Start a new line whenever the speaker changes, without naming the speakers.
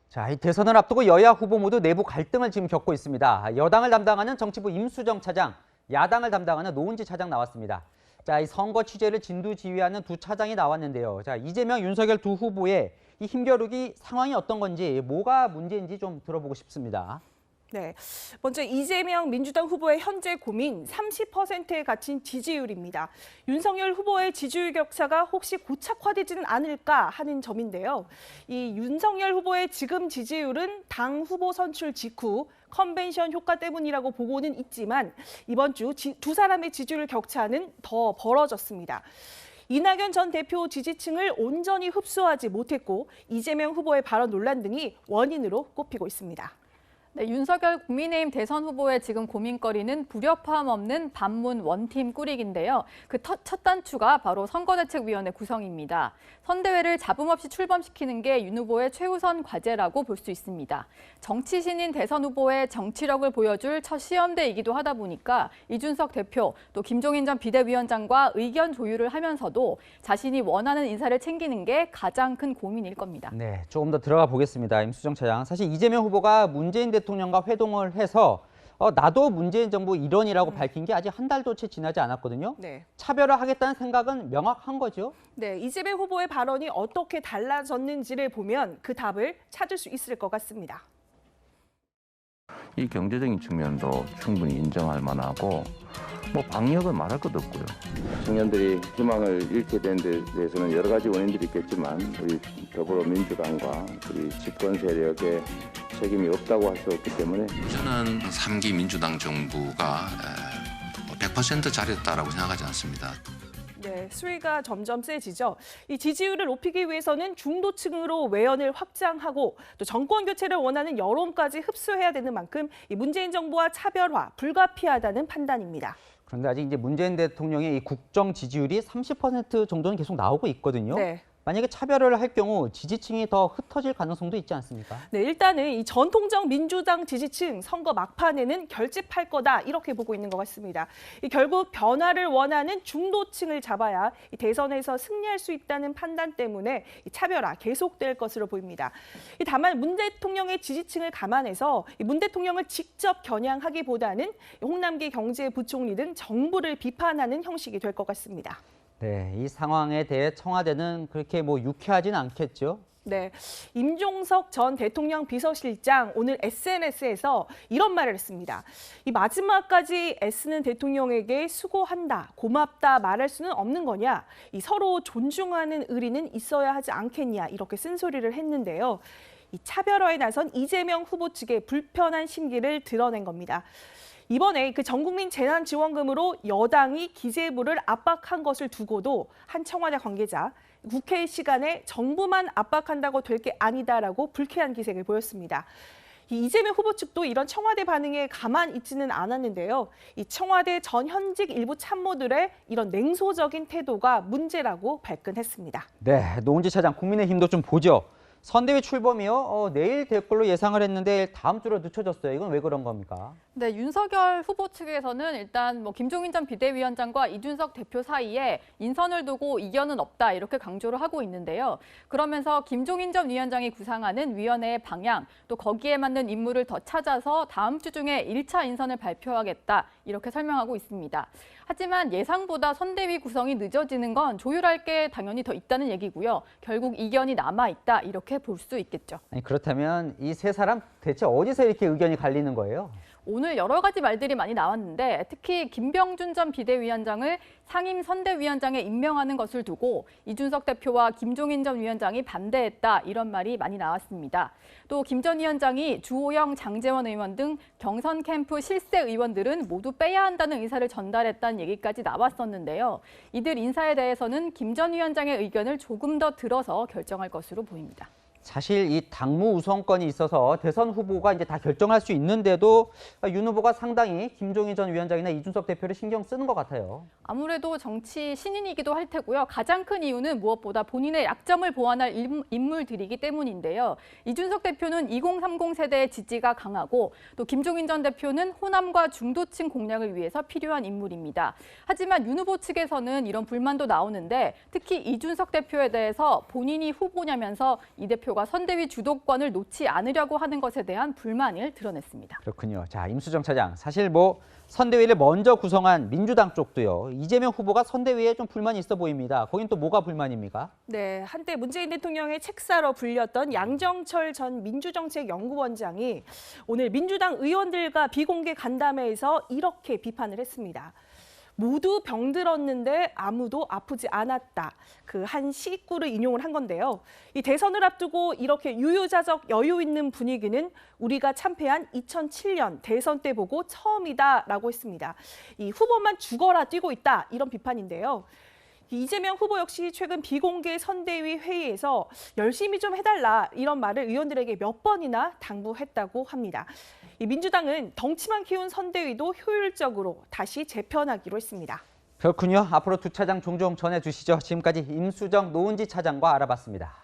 자, 이 대선을 앞두고 여야 후보 모두 내부 갈등을 지금 겪고 있습니다. 여당을 담당하는 정치부 임수정 차장, 야당을 담당하는 노은지 차장 나왔습니다. 자, 이 선거 취재를 진두지휘하는 두 차장이 나왔는데요. 자, 이재명, 윤석열 두 후보의 이 힘겨루기 상황이 어떤 건지, 뭐가 문제인지 좀 들어보고 싶습니다.
네, 먼저 이재명 민주당 후보의 현재 고민 30%에 갇힌 지지율입니다. 윤석열 후보의 지지율 격차가 혹시 고착화되지는 않을까 하는 점인데요. 이 윤석열 후보의 지금 지지율은 당 후보 선출 직후 컨벤션 효과 때문이라고 보고는 있지만 이번 주 두 사람의 지지율 격차는 더 벌어졌습니다. 이낙연 전 대표 지지층을 온전히 흡수하지 못했고 이재명 후보의 발언 논란 등이 원인으로 꼽히고 있습니다.
네, 윤석열 국민의힘 대선 후보의 지금 고민거리는 불협화음 없는 반문 원팀 꾸리기인데요. 그 첫 단추가 바로 선거대책위원회 구성입니다. 선대위를 잡음 없이 출범시키는 게 윤 후보의 최우선 과제라고 볼 수 있습니다. 정치 신인 대선 후보의 정치력을 보여줄 첫 시험대이기도 하다 보니까 이준석 대표, 또 김종인 전 비대위원장과 의견 조율을 하면서도 자신이 원하는 인사를 챙기는 게 가장 큰 고민일 겁니다.
네, 조금 더 들어가 보겠습니다. 임수정 차장. 사실 이재명 후보가 문재인 대통령과 회동을 해서 나도 문재인 정부 일원이라고 밝힌 게 아직 한 달도 채 지나지 않았거든요.
네.
차별화하겠다는 생각은 명확한 거죠.
네, 이재명 후보의 발언이 어떻게 달라졌는지를 보면 그 답을 찾을 수 있을 것 같습니다.
이 경제적인 측면도 충분히 인정할 만하고 방역은 말할 것도 없고요. 청년들이 희망을 잃게 된 데 대해서는 여러 가지 원인들이 있겠지만 우리 더불어민주당과 우리 집권 세력의 책임이 없다고 할 수 없기 때문에
저는 3기 민주당 정부가 100% 잘했다라고 생각하지 않습니다.
네, 수위가 점점 세지죠. 이 지지율을 높이기 위해서는 중도층으로 외연을 확장하고 또 정권 교체를 원하는 여론까지 흡수해야 되는 만큼 이 문재인 정부와 차별화 불가피하다는 판단입니다.
그런데 아직 이제 문재인 대통령의 이 국정 지지율이 30% 정도는 계속 나오고 있거든요.
네.
만약에 차별을 할 경우 지지층이 더 흩어질 가능성도 있지 않습니까?
네, 일단은 이 전통적 민주당 지지층 선거 막판에는 결집할 거다 이렇게 보고 있는 것 같습니다. 결국 변화를 원하는 중도층을 잡아야 이 대선에서 승리할 수 있다는 판단 때문에 이 차별화 계속될 것으로 보입니다. 다만 문 대통령의 지지층을 감안해서 문 대통령을 직접 겨냥하기보다는 홍남기 경제부총리 등 정부를 비판하는 형식이 될 것 같습니다.
네, 이 상황에 대해 청와대는 그렇게 유쾌하진 않겠죠?
네, 임종석 전 대통령 비서실장 오늘 SNS에서 이런 말을 했습니다. 이 마지막까지 애쓰는 대통령에게 수고한다, 고맙다 말할 수는 없는 거냐? 이 서로 존중하는 의리는 있어야 하지 않겠냐? 이렇게 쓴소리를 했는데요. 이 차별화에 나선 이재명 후보 측의 불편한 심기를 드러낸 겁니다. 이번에 그 전국민 재난지원금으로 여당이 기재부를 압박한 것을 두고도 한 청와대 관계자, 국회 시간에 정부만 압박한다고 될 게 아니다라고 불쾌한 기색을 보였습니다. 이재명 후보 측도 이런 청와대 반응에 가만 있지는 않았는데요. 이 청와대 전 현직 일부 참모들의 이런 냉소적인 태도가 문제라고 발끈했습니다.
네, 노은지 차장, 국민의힘도 좀 보죠. 선대위 출범이요. 내일 될 걸로 예상을 했는데 다음 주로 늦춰졌어요. 이건 왜 그런 겁니까?
네, 윤석열 후보 측에서는 일단 김종인 전 비대위원장과 이준석 대표 사이에 인선을 두고 이견은 없다 이렇게 강조를 하고 있는데요. 그러면서 김종인 전 위원장이 구상하는 위원회의 방향, 또 거기에 맞는 인물을 더 찾아서 다음 주 중에 1차 인선을 발표하겠다 이렇게 설명하고 있습니다. 하지만 예상보다 선대위 구성이 늦어지는 건 조율할 게 당연히 더 있다는 얘기고요. 결국 이견이 남아있다 이렇게 볼 수 있겠죠.
아니, 그렇다면 이 세 사람 대체 어디서 이렇게 의견이 갈리는 거예요?
오늘 여러 가지 말들이 많이 나왔는데 특히 김병준 전 비대위원장을 상임 선대위원장에 임명하는 것을 두고 이준석 대표와 김종인 전 위원장이 반대했다 이런 말이 많이 나왔습니다. 또 김 전 위원장이 주호영, 장제원 의원 등 경선 캠프 실세 의원들은 모두 빼야 한다는 의사를 전달했다는 얘기까지 나왔었는데요. 이들 인사에 대해서는 김 전 위원장의 의견을 조금 더 들어서 결정할 것으로 보입니다.
사실 이 당무 우선권이 있어서 대선 후보가 이제 다 결정할 수 있는데도 윤 후보가 상당히 김종인 전 위원장이나 이준석 대표를 신경 쓰는 것 같아요.
아무래도 정치 신인이기도 할 테고요. 가장 큰 이유는 무엇보다 본인의 약점을 보완할 인물들이기 때문인데요. 이준석 대표는 2030 세대의 지지가 강하고 또 김종인 전 대표는 호남과 중도층 공략을 위해서 필요한 인물입니다. 하지만 윤 후보 측에서는 이런 불만도 나오는데 특히 이준석 대표에 대해서 본인이 후보냐면서 이 대표 대표가 선대위 주도권을 놓지 않으려고 하는 것에 대한 불만을 드러냈습니다.
그렇군요. 자, 임수정 차장. 사실 뭐 선대위를 먼저 구성한 민주당 쪽도요. 이재명 후보가 선대위에 좀 불만이 있어 보입니다. 거긴 또 뭐가 불만입니까?
네, 한때 문재인 대통령의 책사로 불렸던 양정철 전 민주정책연구원장이 오늘 민주당 의원들과 비공개 간담회에서 이렇게 비판을 했습니다. 모두 병들었는데 아무도 아프지 않았다. 그 한 시구를 인용을 한 건데요. 이 대선을 앞두고 이렇게 유유자적 여유 있는 분위기는 우리가 참패한 2007년 대선 때 보고 처음이다라고 했습니다. 이 후보만 죽어라 뛰고 있다 이런 비판인데요. 이재명 후보 역시 최근 비공개 선대위 회의에서 열심히 좀 해달라 이런 말을 의원들에게 몇 번이나 당부했다고 합니다. 이 민주당은 덩치만 키운 선대위도 효율적으로 다시 재편하기로 했습니다.
그렇군요. 앞으로 두 차장 종종 전해주시죠. 지금까지 임수정 노은지 차장과 알아봤습니다.